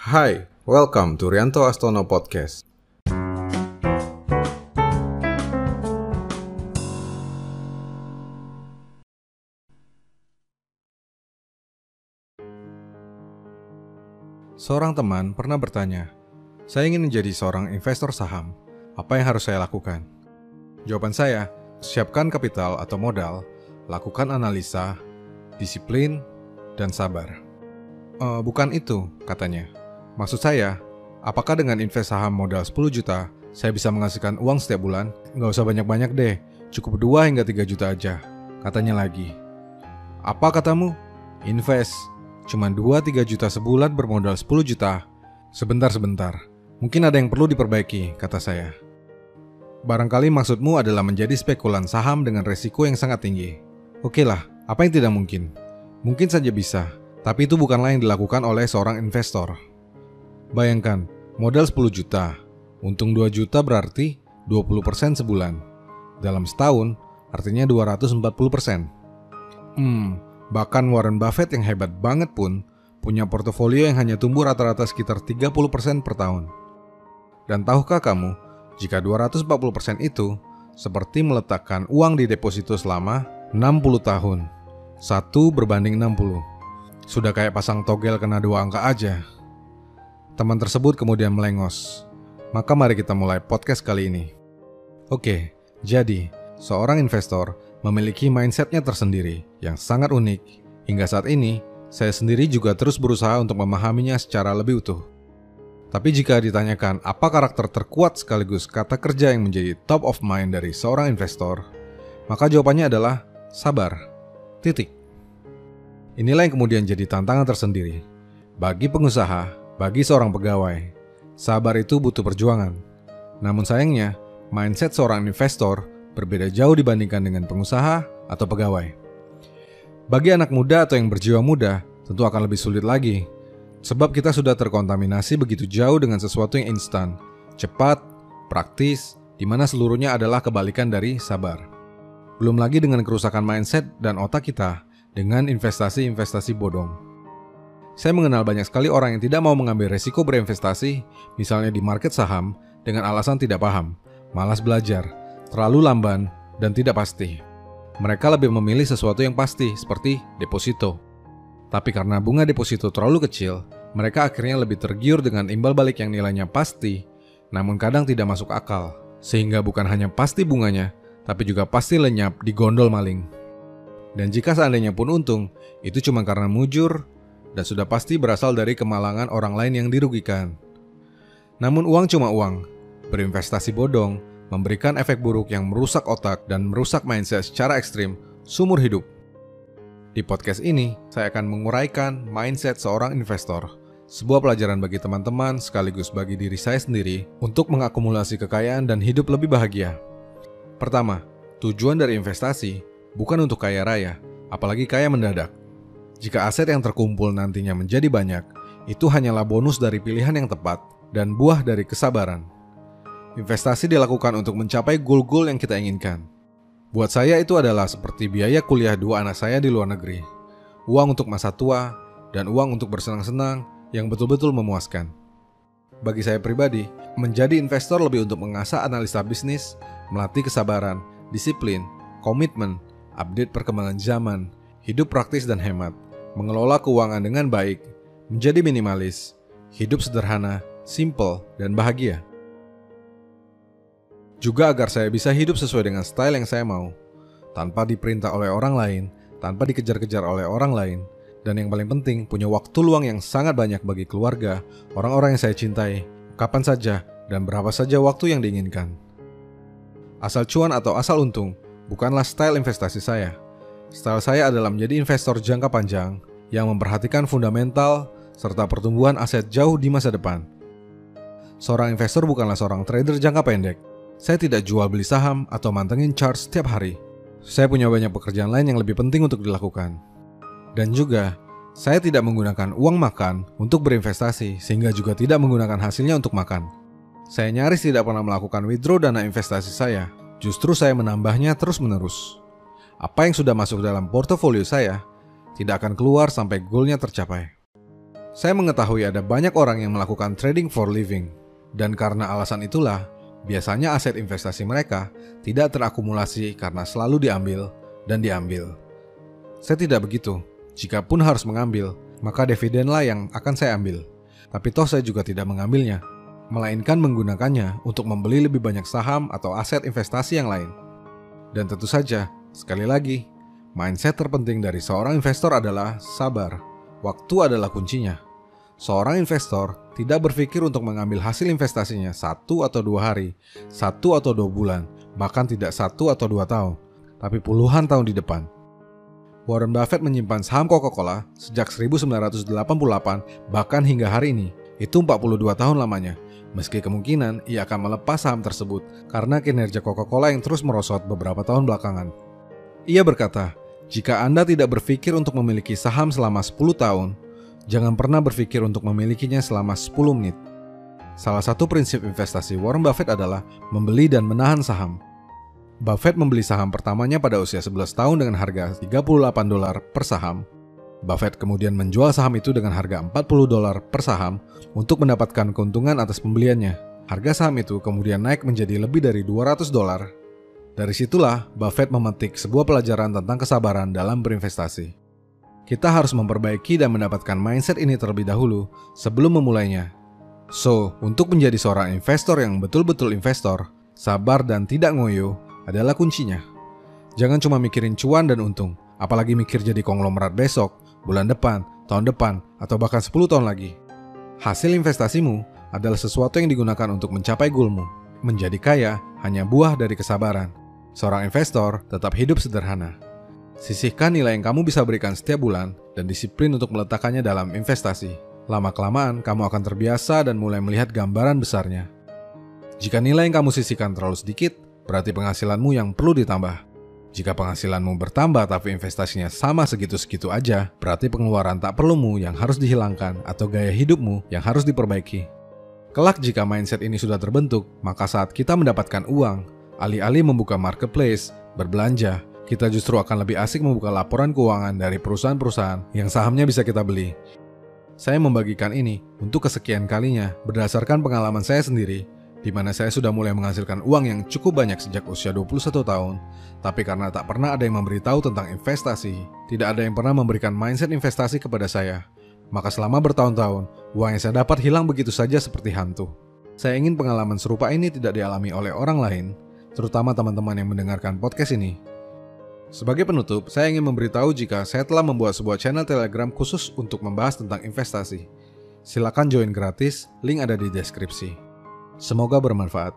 Hai, welcome to Rianto Astono Podcast. Seorang teman pernah bertanya, saya ingin menjadi seorang investor saham, apa yang harus saya lakukan? Jawaban saya, siapkan kapital atau modal, lakukan analisa, disiplin, dan sabar. Bukan itu, katanya. Maksud saya, apakah dengan invest saham modal 10 juta, saya bisa menghasilkan uang setiap bulan? Nggak usah banyak-banyak deh, cukup 2 hingga 3 juta aja, katanya lagi. Apa katamu? Invest, cuma 2-3 juta sebulan bermodal 10 juta. Sebentar, mungkin ada yang perlu diperbaiki, kata saya. Barangkali maksudmu adalah menjadi spekulan saham dengan resiko yang sangat tinggi. Oke lah, apa yang tidak mungkin? Mungkin saja bisa. Tapi itu bukanlah yang dilakukan oleh seorang investor. Bayangkan, modal 10 juta, untung 2 juta berarti 20% sebulan. Dalam setahun, artinya 240%. Bahkan Warren Buffett yang hebat banget pun punya portofolio yang hanya tumbuh rata-rata sekitar 30% per tahun. Dan tahukah kamu, jika 240% itu seperti meletakkan uang di deposito selama 60 tahun. 1/60. Sudah kayak pasang togel kena 2 angka aja. Teman tersebut kemudian melengos. Maka mari kita mulai podcast kali ini. Oke, jadi seorang investor memiliki mindsetnya tersendiri yang sangat unik. Hingga saat ini, saya sendiri juga terus berusaha untuk memahaminya secara lebih utuh. Tapi jika ditanyakan apa karakter terkuat sekaligus kata kerja yang menjadi top of mind dari seorang investor, maka jawabannya adalah sabar. Titik. Inilah yang kemudian jadi tantangan tersendiri. Bagi pengusaha, bagi seorang pegawai, sabar itu butuh perjuangan. Namun sayangnya, mindset seorang investor berbeda jauh dibandingkan dengan pengusaha atau pegawai. Bagi anak muda atau yang berjiwa muda, tentu akan lebih sulit lagi. Sebab kita sudah terkontaminasi begitu jauh dengan sesuatu yang instan, cepat, praktis, di mana seluruhnya adalah kebalikan dari sabar. Belum lagi dengan kerusakan mindset dan otak kita dengan investasi-investasi bodong. Saya mengenal banyak sekali orang yang tidak mau mengambil resiko berinvestasi, misalnya di market saham, dengan alasan tidak paham, malas belajar, terlalu lamban, dan tidak pasti. Mereka lebih memilih sesuatu yang pasti, seperti deposito. Tapi karena bunga deposito terlalu kecil, mereka akhirnya lebih tergiur dengan imbal balik yang nilainya pasti, namun kadang tidak masuk akal, sehingga bukan hanya pasti bunganya, tapi juga pasti lenyap di gondol maling. Dan jika seandainya pun untung, itu cuma karena mujur dan sudah pasti berasal dari kemalangan orang lain yang dirugikan. Namun uang cuma uang. Berinvestasi bodong memberikan efek buruk yang merusak otak dan merusak mindset secara ekstrim seumur hidup. Di podcast ini, saya akan menguraikan mindset seorang investor. Sebuah pelajaran bagi teman-teman sekaligus bagi diri saya sendiri untuk mengakumulasi kekayaan dan hidup lebih bahagia. Pertama, tujuan dari investasi bukan untuk kaya raya, apalagi kaya mendadak. Jika aset yang terkumpul nantinya menjadi banyak, itu hanyalah bonus dari pilihan yang tepat dan buah dari kesabaran. Investasi dilakukan untuk mencapai goal-goal yang kita inginkan. Buat saya itu adalah seperti biaya kuliah 2 anak saya di luar negeri, uang untuk masa tua, dan uang untuk bersenang-senang yang betul-betul memuaskan. Bagi saya pribadi, menjadi investor lebih untuk mengasah analisa bisnis, melatih kesabaran, disiplin, komitmen, update perkembangan zaman, hidup praktis dan hemat, mengelola keuangan dengan baik, menjadi minimalis, hidup sederhana, simple, dan bahagia. Juga agar saya bisa hidup sesuai dengan style yang saya mau, tanpa diperintah oleh orang lain, tanpa dikejar-kejar oleh orang lain, dan yang paling penting punya waktu luang yang sangat banyak bagi keluarga, orang-orang yang saya cintai, kapan saja, dan berapa saja waktu yang diinginkan. Asal cuan atau asal untung bukanlah style investasi saya. Style saya adalah menjadi investor jangka panjang yang memperhatikan fundamental serta pertumbuhan aset jauh di masa depan. Seorang investor bukanlah seorang trader jangka pendek. Saya tidak jual beli saham atau mantengin chart setiap hari. Saya punya banyak pekerjaan lain yang lebih penting untuk dilakukan. Dan juga, saya tidak menggunakan uang makan untuk berinvestasi sehingga juga tidak menggunakan hasilnya untuk makan. Saya nyaris tidak pernah melakukan withdraw dana investasi saya. Justru saya menambahnya terus-menerus. Apa yang sudah masuk dalam portofolio saya tidak akan keluar sampai goalnya tercapai. Saya mengetahui ada banyak orang yang melakukan trading for living, dan karena alasan itulah, biasanya aset investasi mereka tidak terakumulasi karena selalu diambil dan diambil. Saya tidak begitu. Jikapun harus mengambil, maka dividenlah yang akan saya ambil. Tapi toh saya juga tidak mengambilnya, melainkan menggunakannya untuk membeli lebih banyak saham atau aset investasi yang lain. Dan tentu saja, sekali lagi, mindset terpenting dari seorang investor adalah sabar. Waktu adalah kuncinya. Seorang investor tidak berpikir untuk mengambil hasil investasinya 1 atau 2 hari, 1 atau 2 bulan, bahkan tidak 1 atau 2 tahun, tapi puluhan tahun di depan. Warren Buffett menyimpan saham Coca-Cola sejak 1988 bahkan hingga hari ini. Itu 42 tahun lamanya. Meski kemungkinan ia akan melepas saham tersebut karena kinerja Coca-Cola yang terus merosot beberapa tahun belakangan. Ia berkata, jika Anda tidak berpikir untuk memiliki saham selama 10 tahun, jangan pernah berpikir untuk memilikinya selama 10 menit. Salah satu prinsip investasi Warren Buffett adalah membeli dan menahan saham. Buffett membeli saham pertamanya pada usia 11 tahun dengan harga $38 per saham. Buffett kemudian menjual saham itu dengan harga $40 per saham untuk mendapatkan keuntungan atas pembeliannya. Harga saham itu kemudian naik menjadi lebih dari $200. Dari situlah Buffett memetik sebuah pelajaran tentang kesabaran dalam berinvestasi. Kita harus memperbaiki dan mendapatkan mindset ini terlebih dahulu sebelum memulainya. So, untuk menjadi seorang investor yang betul-betul investor, sabar dan tidak ngoyo adalah kuncinya. Jangan cuma mikirin cuan dan untung, apalagi mikir jadi konglomerat besok, bulan depan, tahun depan, atau bahkan 10 tahun lagi. Hasil investasimu adalah sesuatu yang digunakan untuk mencapai goalmu. Menjadi kaya hanya buah dari kesabaran. Seorang investor tetap hidup sederhana. Sisihkan nilai yang kamu bisa berikan setiap bulan dan disiplin untuk meletakkannya dalam investasi. Lama-kelamaan kamu akan terbiasa dan mulai melihat gambaran besarnya. Jika nilai yang kamu sisihkan terlalu sedikit, berarti penghasilanmu yang perlu ditambah. Jika penghasilanmu bertambah tapi investasinya sama segitu-segitu aja, berarti pengeluaran tak perlumu yang harus dihilangkan atau gaya hidupmu yang harus diperbaiki. Kelak jika mindset ini sudah terbentuk, maka saat kita mendapatkan uang, alih-alih membuka marketplace, berbelanja, kita justru akan lebih asik membuka laporan keuangan dari perusahaan-perusahaan yang sahamnya bisa kita beli. Saya membagikan ini untuk kesekian kalinya berdasarkan pengalaman saya sendiri, di mana saya sudah mulai menghasilkan uang yang cukup banyak sejak usia 21 tahun, tapi karena tak pernah ada yang memberitahu tentang investasi, tidak ada yang pernah memberikan mindset investasi kepada saya, maka selama bertahun-tahun, uang yang saya dapat hilang begitu saja seperti hantu. Saya ingin pengalaman serupa ini tidak dialami oleh orang lain, terutama teman-teman yang mendengarkan podcast ini. Sebagai penutup, saya ingin memberitahu jika saya telah membuat sebuah channel Telegram khusus untuk membahas tentang investasi. Silakan join gratis, link ada di deskripsi. Semoga bermanfaat.